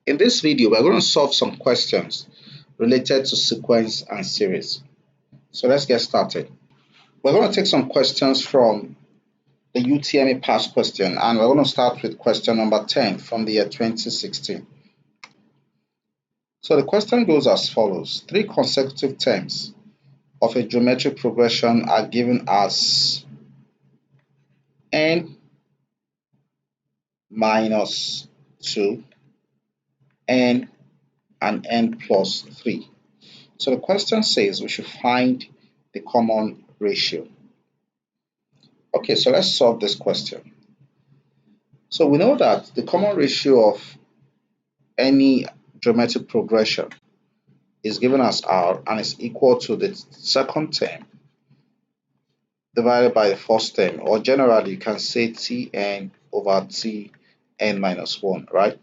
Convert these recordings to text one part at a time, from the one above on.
In this video, we're going to solve some questions related to sequence and series. So let's get started. We're going to take some questions from the UTME past question, and we're going to start with question number 10 from the year 2016. So the question goes as follows. 3 consecutive terms of a geometric progression are given as n minus 2, n, and n plus 3. So the question says we should find the common ratio. Okay, so let's solve this question. So we know that the common ratio of any geometric progression is given as r and is equal to the second term divided by the first term, or generally you can say Tn over Tn minus 1, right?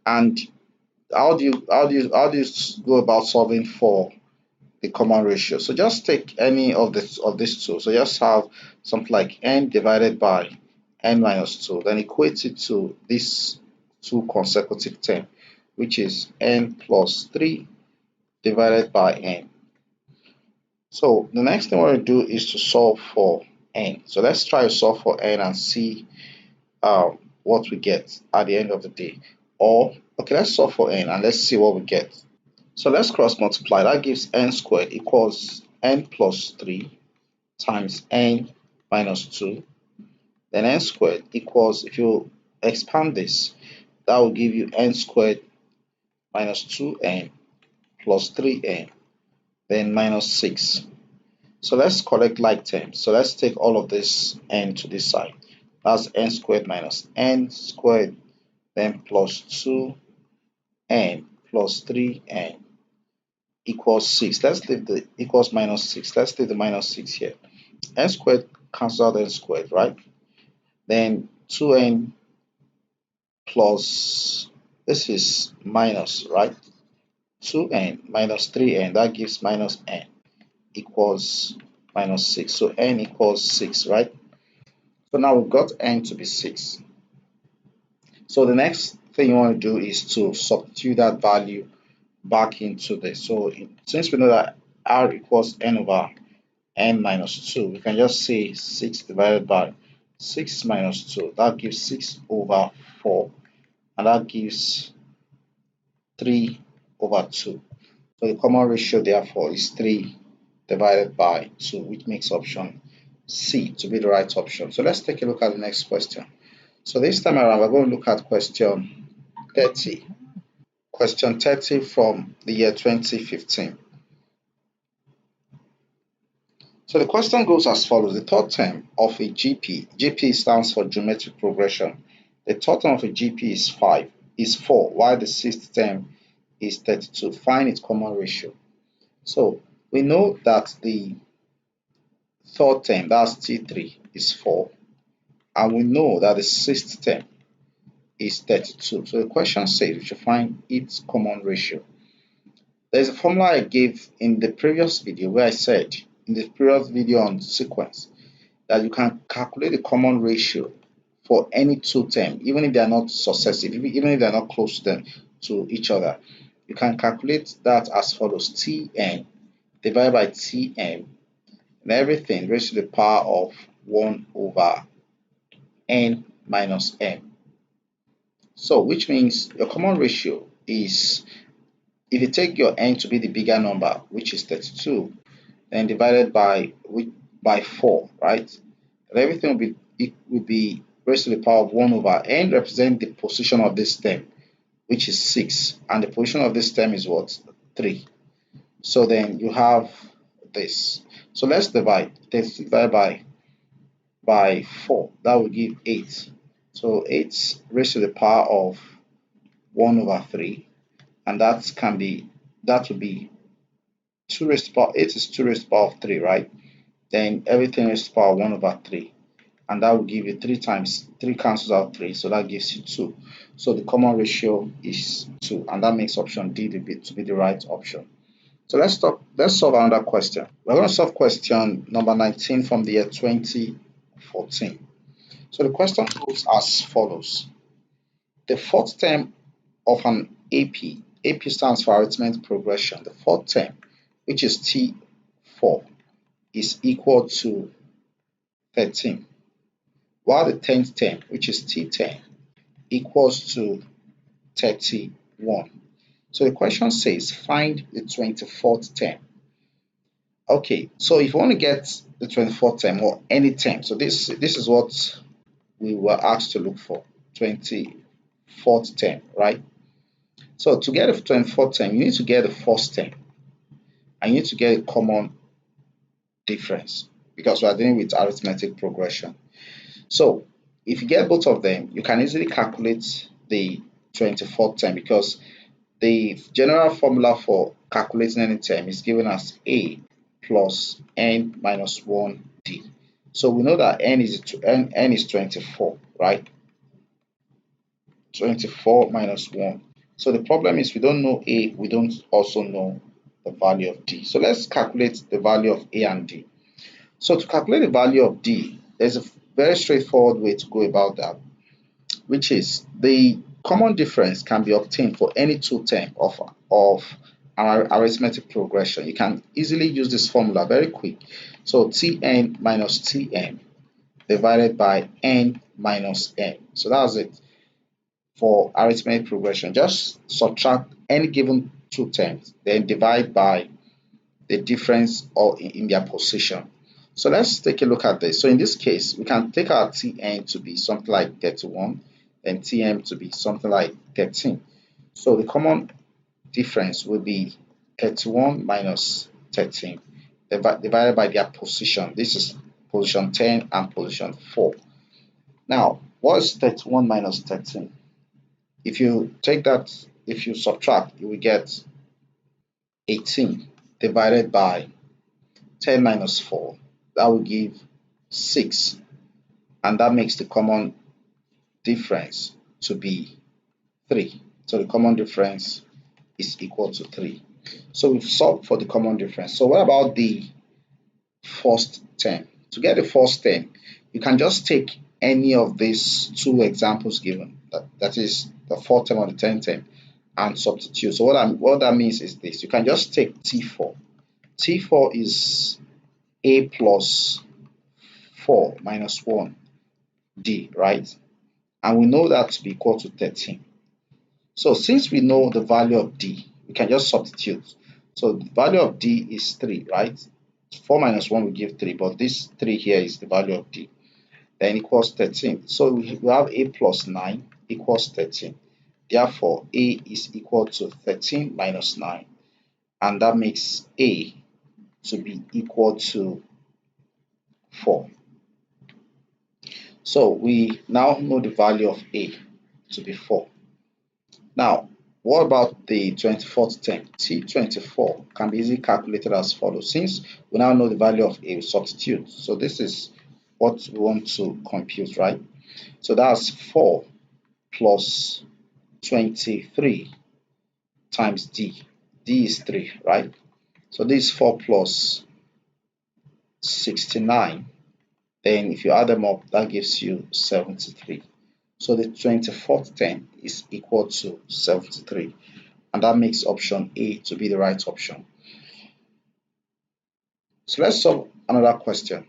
And how do you go about solving for the common ratio? So just take any of these two. So just have something like n divided by n minus 2, then equate it to this 2 consecutive term, which is n plus 3 divided by n. So the next thing we're going to do is to solve for n. So let's try to solve for n and see what we get at the end of the day. Or, okay, let's solve for n and let's see what we get. So let's cross multiply. That gives n squared equals n plus 3 times n minus 2. Then n squared equals, if you expand this, that will give you n squared minus 2n plus 3n, then minus 6. So let's collect like terms. So let's take all of this n to this side. That's n squared minus n squared, then plus 2n plus 3n equals 6. Let's leave the equals minus 6. Let's leave the minus 6 here. N squared cancels out n squared, right? Then 2n plus, this is minus, right? 2n minus 3n, that gives minus n equals minus 6. So n equals 6, right? So now we've got n to be 6. So the next thing you want to do is to substitute that value back into this. So since we know that r equals n over n minus 2, we can just say 6 divided by 6 minus 2. That gives 6 over 4, and that gives 3 over 2. So the common ratio therefore is 3 divided by 2, which makes option C to be the right option. So let's take a look at the next question. So this time around we're going to look at question 30. Question 30 from the year 2015. So the question goes as follows. The third term of a GP stands for geometric progression. The third term of a GP is 4, while the sixth term is 32. Find its common ratio. So we know that the third term, that's T3, is 4, and we know that the sixth term is 32. So the question says we should find its common ratio. There's a formula I gave in the previous video where I said, in the previous video on sequence, that you can calculate the common ratio for any two terms, even if they are not successive, even if they are not close to each other. You can calculate that as follows: Tn divided by Tm, and everything raised to the power of 1 over n minus m. So which means your common ratio is, if you take your n to be the bigger number, which is 32, then divided by 4, right? And everything will be raised to the power of 1 over n represent the position of this term, which is 6, and the position of this term is what? 3. So then you have this. So let's divide 30 divided by 4. That will give 8. So 8 raised to the power of 1 over 3, and that will be 2 raised to the power, 8 is 2 raised to the power of 3, right? Then everything raised to the power of 1 over 3, and that will give you 3 times 3 cancels out 3, so that gives you 2. So the common ratio is 2, and that makes option D to be the right option. So let's solve another question. We're going to solve question number 19 from the year 2014. So the question goes as follows. The fourth term of an AP. AP stands for arithmetic progression. The fourth term, which is T4, is equal to 13, while the 10th term, which is T10, equals to 31. So the question says find the 24th term. Okay, so if you want to get the 24th term or any term, so this is what we were asked to look for, 24th term, right? So to get the 24th term, you need to get the first term and you need to get a common difference because we are dealing with arithmetic progression. So if you get both of them, you can easily calculate the 24th term because the general formula for calculating any term is given as A plus n minus 1d. So we know that n is 24, right? 24 minus 1. So the problem is we don't know A, we don't also know the value of D. So let's calculate the value of A and D. So to calculate the value of D, there's a very straightforward way to go about that, which is the common difference can be obtained for any two terms of an arithmetic progression. You can easily use this formula very quick. So Tn minus Tm divided by n minus n. So that's it for arithmetic progression. Just subtract any given two terms, then divide by the difference or in their position. So let's take a look at this. So in this case, we can take our Tn to be something like 31 and Tm to be something like 13. So the common difference will be 31 minus 13 divided by their position. This is position 10 and position 4. Now, what is 31 minus 13? If you take that, if you subtract, you will get 18 divided by 10 minus 4. That will give 6. And that makes the common difference to be 3. So the common difference is equal to 3. So we've solved for the common difference. So what about the first term? To get the first term, you can just take any of these two examples given, that is the fourth term or the 10th term, and substitute. So what that means is this. You can just take T4. T4 is A plus 4 minus 1D, right? And we know that to be equal to 13. So since we know the value of D, we can just substitute. So the value of D is 3, right? 4 minus 1 will give 3, but this 3 here is the value of D. Then equals 13. So we have A plus 9 equals 13. Therefore, A is equal to 13 minus 9. And that makes A to be equal to 4. So we now know the value of A to be 4. Now, what about the 24th term? T24 can be easily calculated as follows. Since we now know the value of A, we substitute. So this is what we want to compute, right? So that's 4 plus 23 times D. D is 3, right? So this is 4 plus 69. Then if you add them up, that gives you 73. So the 24th term is equal to 73. And that makes option A to be the right option. So let's solve another question.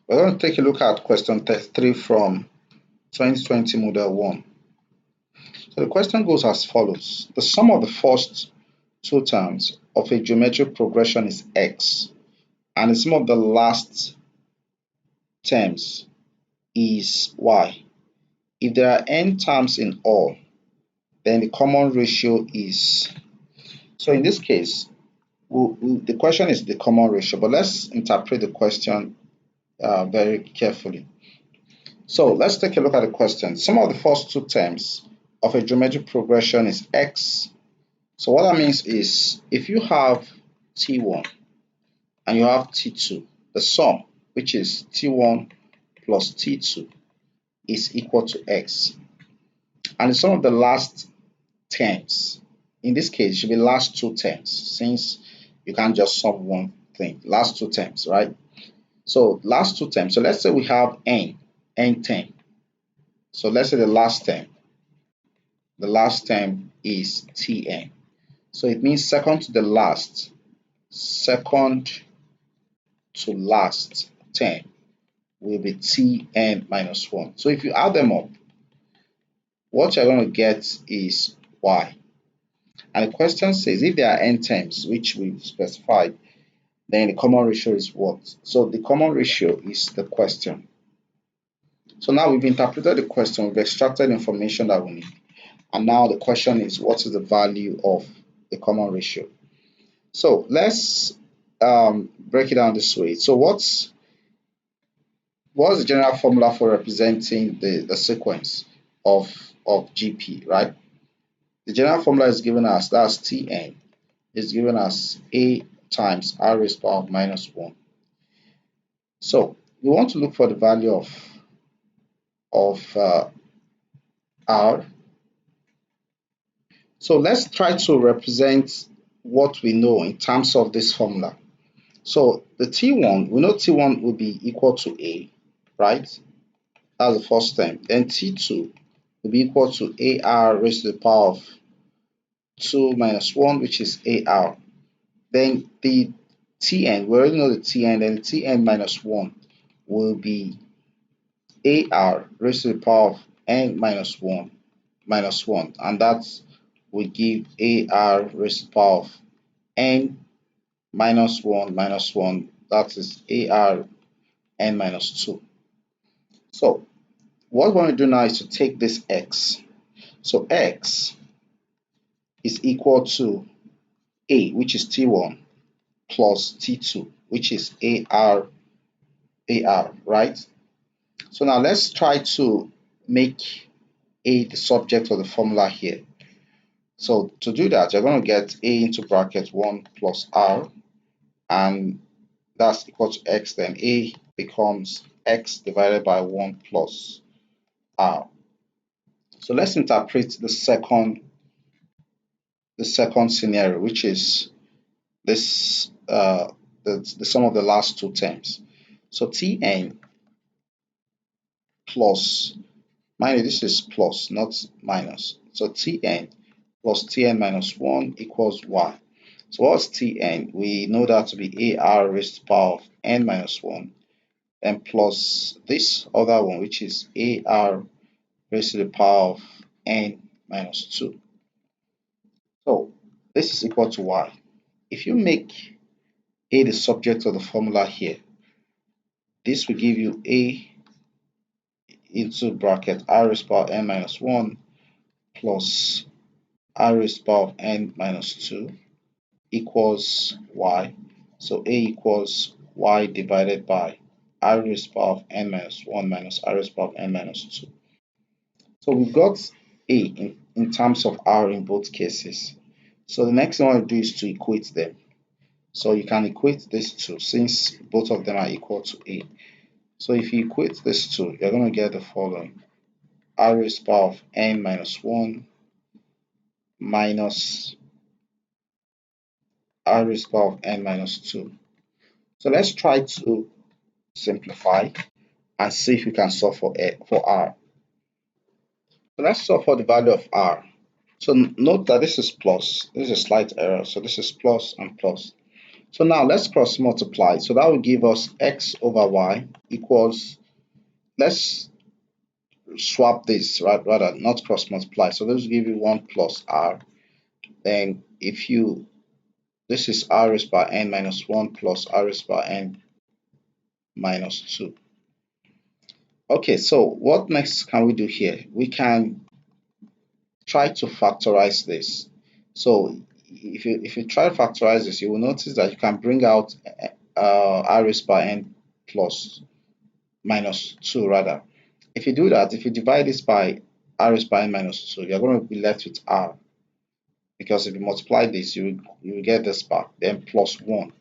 We're going to take a look at question 33 from 2020 Model 1. So the question goes as follows. The sum of the first two terms of a geometric progression is x, and the sum of the last terms is y. If there are n terms in all, then the common ratio is... So in this case, the question is the common ratio, but let's interpret the question very carefully. So let's take a look at the question. Sum of the first two terms of a geometric progression is x. So what that means is if you have T1 and you have T2, the sum, which is T1 plus T2, is equal to x. And the sum of the last terms, in this case, should be last two terms, since you can't just sum one thing, last two terms, right? So last two terms, so let's say we have n term. So let's say the last term the last term is Tn. So it means second to last term will be Tn minus 1. So if you add them up, what you're going to get is y. And the question says if there are n terms, which we've specified, then the common ratio is what? So the common ratio is the question. So now we've interpreted the question, we've extracted information that we need. And now the question is, what is the value of the common ratio? So let's break it down this way. So what's the general formula for representing the sequence of GP, right? The general formula is given as, that's Tn, is given as A times R raised to the power of minus 1. So we want to look for the value of R. So let's try to represent what we know in terms of this formula. So the T1, we know T1 will be equal to A, right? That's the first term. Then T2 will be equal to AR raised to the power of 2 minus 1, which is AR. Then the Tn, we already know the Tn, then Tn minus 1 will be AR raised to the power of n minus 1, and that will give AR raised to the power of n minus 1, that is AR n minus 2. So what we want to do now is to take this x. So x is equal to A, which is T1, plus T2, which is AR, right? So now let's try to make A the subject of the formula here. So to do that, you're going to get A into bracket 1 plus R, and that's equal to x. Then A becomes x divided by 1 plus R. So let's interpret the second scenario, which is this the sum of the last two terms. So Tn plus, mind you, this is plus, not minus. So Tn plus Tn minus 1 equals y. So what's Tn? We know that to be AR raised to the power of n minus 1, and plus this other one, which is AR raised to the power of n minus 2. So this is equal to y. If you make A the subject of the formula here, this will give you A into bracket R raised to the power of n minus 1 plus R raised to the power of n minus 2 equals y. So A equals y divided by R raised to the power of n minus 1 minus R raised to the power of n minus 2. So we've got A in terms of R in both cases. So the next thing I want to do is to equate them. So you can equate these two since both of them are equal to A. So if you equate these two, you're going to get the following: R raised to the power of n minus 1 minus R raised to the power of n minus 2. So let's try to simplify and see if we can solve for R. So let's solve for the value of R. So note that this is plus, this is a slight error, so this is plus and plus. So now let's cross multiply. So that will give us x over y equals, let's swap this, right? Rather, not cross multiply. So this will give you 1 plus r. Then if you, this is r raised by n minus 1 plus r raised by n minus 2. Okay, so what next can we do here? We can try to factorize this. So if you try to factorize this, you will notice that you can bring out r raised by n plus minus 2 rather. If you do that, if you divide this by r raised by n minus 2, you're going to be left with r, because if you multiply this, you will get this back, then plus 1.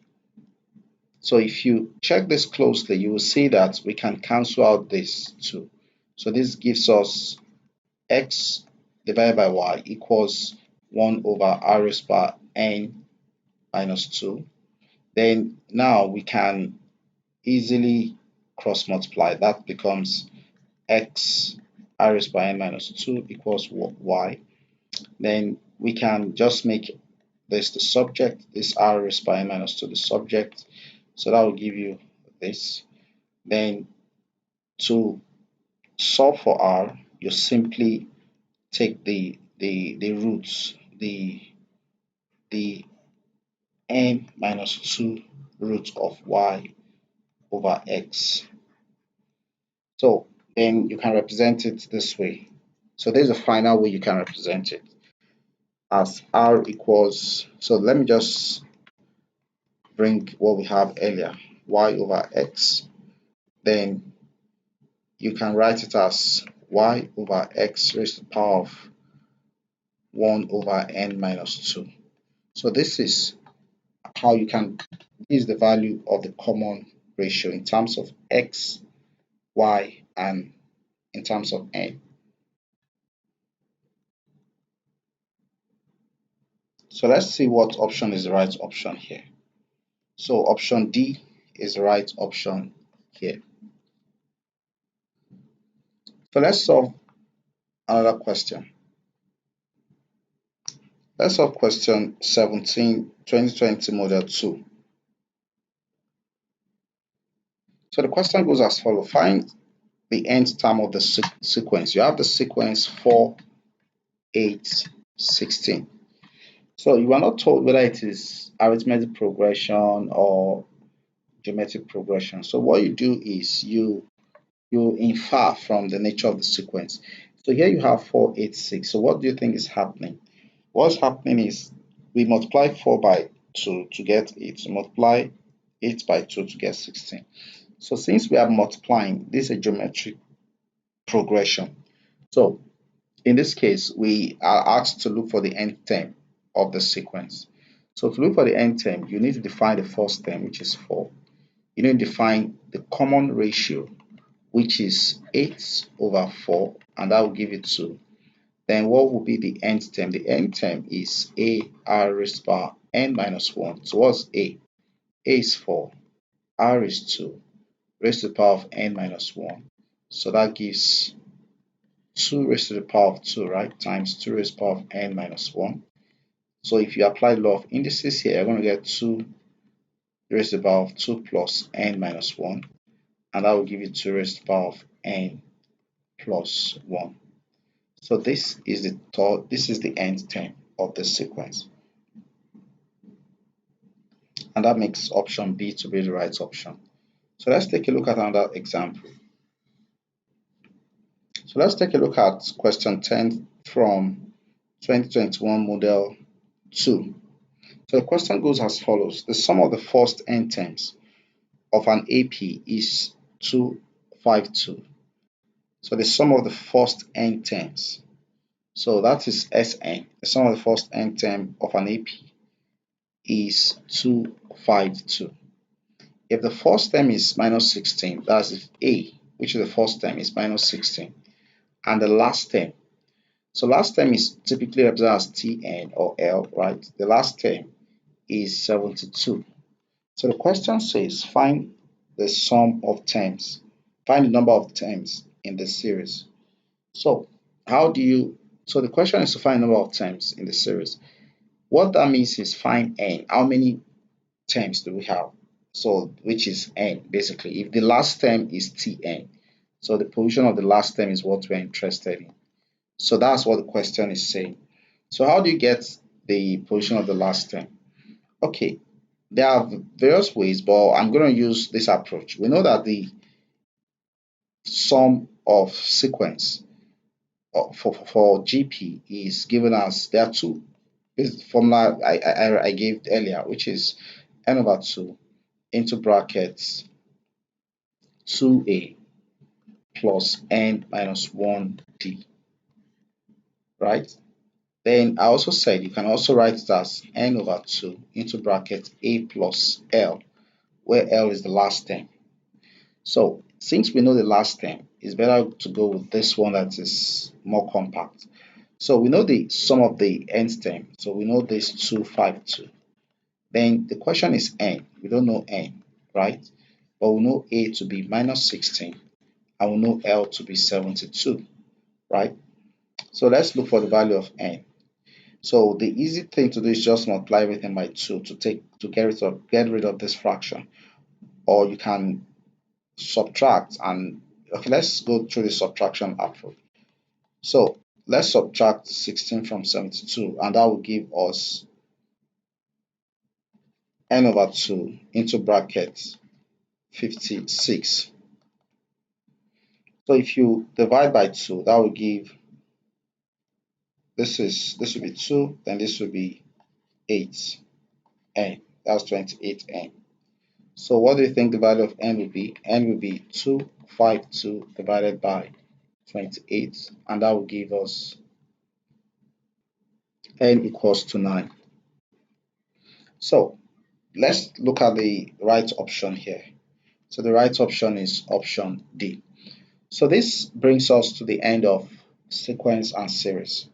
So if you check this closely, you will see that we can cancel out this 2. So this gives us x divided by y equals 1 over r raised by n minus 2. Then now we can easily cross multiply. That becomes x r raised by n minus 2 equals y. Then we can just make this the subject, this r raised by n minus 2 the subject. So that will give you this. Then to solve for r, you simply take the roots, the n minus 2 root of y over x. So then you can represent it this way. So there's a final way you can represent it as r equals, so let me just bring what we have earlier, y over x. Then you can write it as y over x raised to the power of 1 over n minus 2. So this is how you can, this is the value of the common ratio in terms of x, y, and in terms of n. So let's see what option is the right option here. So option D is the right option here. So let's solve another question. Let's solve question 17, 2020 model 2. So the question goes as follows. Find the nth term of the sequence. You have the sequence 4, 8, 16. So you are not told whether it is arithmetic progression or geometric progression. So what you do is you infer from the nature of the sequence. So here you have 4, 8, 6. So what do you think is happening? What's happening is we multiply 4 by 2 to get 8. So multiply 8 by 2 to get 16. So since we are multiplying, this is a geometric progression. So in this case, we are asked to look for the nth term of the sequence. So to look for the nth term, you need to define the first term, which is 4. You need to define the common ratio, which is 8 over 4, and that will give you 2. Then what will be the nth term? The nth term is a r raised to the power n minus 1. So what's a? A is 4, r is 2, raised to the power of n minus 1. So that gives 2 raised to the power of 2, right? Times 2 raised to the power of n minus 1. So if you apply law of indices here, you're going to get 2 raised to the power of 2 plus n minus 1. And that will give you 2 raised to the power of n plus 1. So this is the nth term of the sequence. And that makes option B to be the right option. So let's take a look at another example. So let's take a look at question 10 from 2021 model 2. So the question goes as follows. The sum of the first n terms of an AP is 252. So the sum of the first n terms, so that is Sn. The sum of the first n term of an AP is 252. If the first term is minus 16, that's if A, which is the first term, is minus 16, and the last term, so last term is typically represented as Tn or L, right? The last term is 72. So the question says find the sum of terms, find the number of terms in the series. So how do you, so the question is to find the number of terms in the series. What that means is find n. How many terms do we have? So which is n basically. If the last term is Tn, so the position of the last term is what we're interested in. So that's what the question is saying. So how do you get the position of the last term? Okay, there are various ways, but I'm going to use this approach. We know that the sum of sequence for GP is given as, there are two. This is the formula I gave earlier, which is n over 2 into brackets 2a plus n minus 1d, right? Then I also said you can also write it as n over 2 into bracket a plus l, where l is the last term. So since we know the last term, it's better to go with this one that is more compact. So we know the sum of the nth term. So we know this 252. Then the question is n. We don't know n, right? But we know a to be minus 16 and we know l to be 72, right? So let's look for the value of n. So the easy thing to do is just multiply everything by 2 to get rid of this fraction. Or you can subtract and okay, let's go through the subtraction approach. So let's subtract 16 from 72, and that will give us n over 2 into brackets 56. So if you divide by 2, that will give this will be 2, then this will be 8n. That's 28n. So what do you think the value of n will be? N will be 252 divided by 28, and that will give us n equals to 9. So let's look at the right option here. So the right option is option D. So this brings us to the end of sequence and series.